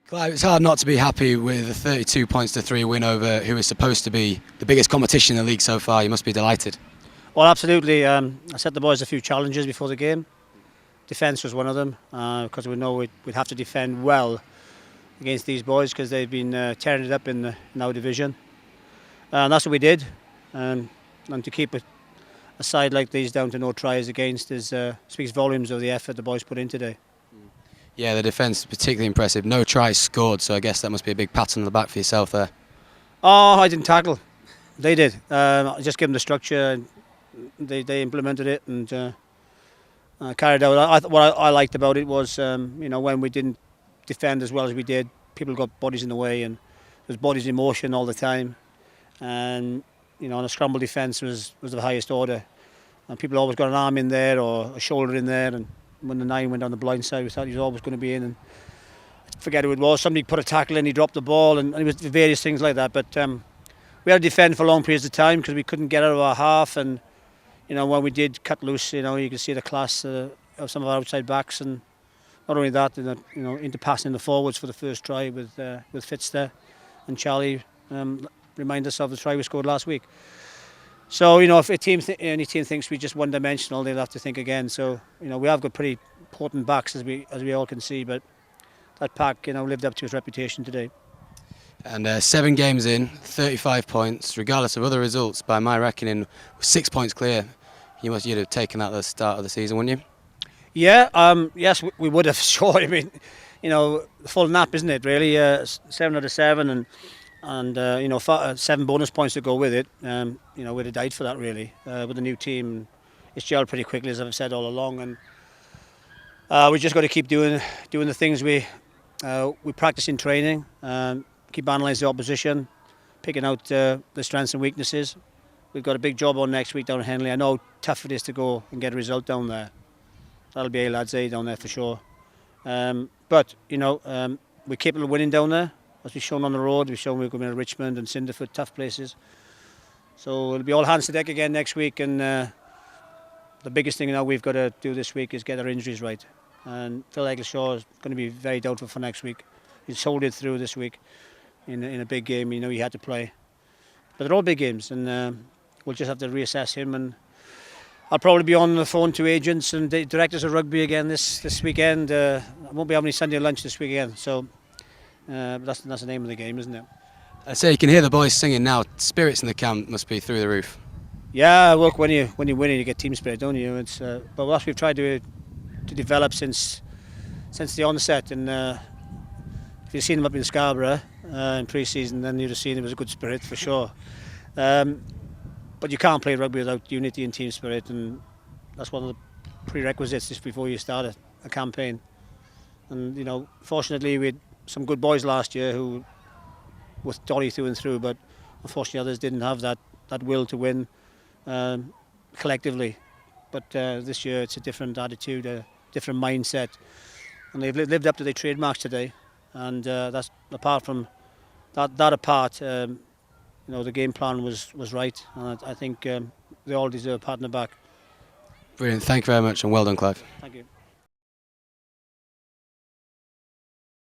Clive, it's hard not to be happy with a 32 points to 3 win over who is supposed to be the biggest competition in the league so far. You must be delighted. Well, absolutely. I set the boys a few challenges before the game. Defence was one of them because we know we'd have to defend well against these boys because they've been tearing it up in our division. And that's what we did. And to keep a side like these down to no tries against speaks volumes of the effort the boys put in today. Yeah, the defence is particularly impressive. No tries scored, so I guess that must be a big pat on the back for yourself there. Oh, I didn't tackle. They did. I just gave them the structure. They implemented it and carried out. What I liked about it was, when we didn't defend as well as we did, people got bodies in the way and there's bodies in motion all the time. And and a scramble defence was the highest order. And people always got an arm in there or a shoulder in there. And when the 9 went down the blind side, we thought he was always going to be in. And I forget who it was. Somebody put a tackle in, he dropped the ball, and it was various things like that. But we had to defend for long periods of time because we couldn't get out of our half. And when we did cut loose, you can see the class of some of our outside backs, and not only that, into passing the forwards for the first try with Fitz there, and Charlie remind us of the try we scored last week. So if any team thinks we're just one-dimensional, they'll have to think again. So we have got pretty important backs as we all can see, but that pack lived up to its reputation today. And 7 games in, 35 points, regardless of other results. By my reckoning, 6 points clear. You'd have taken that at the start of the season, wouldn't you? Yeah. Yes, we would have. Sure. I mean, full nap, isn't it? Really, 7 out of 7, and 7 bonus points to go with it. We'd have died for that really. With the new team, it's gelled pretty quickly, as I've said all along, and we just got to keep doing the things we practice in training. Keep analysing the opposition, picking out the strengths and weaknesses. We've got a big job on next week down in Henley. I know how tough it is to go and get a result down there. That'll be a lads' A down there for sure. But we're capable of winning down there. As we've shown on the road, we've shown we're going to Richmond and Cinderford, tough places. So it'll be all hands to deck again next week. And the biggest thing now we've got to do this week is get our injuries right. And Phil Eggleshaw is going to be very doubtful for next week. He's soldiered through this week in a big game. He had to play. But they're all big games, and we'll just have to reassess him. And I'll probably be on the phone to agents and directors of rugby again this weekend. I won't be having any Sunday lunch this weekend, so that's the name of the game, isn't it? I say you can hear the boys singing now. Spirits in the camp must be through the roof. Yeah, look, when you win it, you get team spirit, don't you? But what we've tried to develop since the onset, and if you've seen them up in Scarborough in pre-season, then you'd have seen it was a good spirit for sure. But you can't play rugby without unity and team spirit, and that's one of the prerequisites just before you start a campaign. And fortunately we had some good boys last year who with Dolly through and through, but unfortunately others didn't have that will to win collectively. But this year it's a different attitude, a different mindset, and they've lived up to their trademarks today. And that's apart from that apart. The game plan was right, and I think they all deserve a pat on the back. Brilliant. Thank you very much, and well done, Clive. Thank you.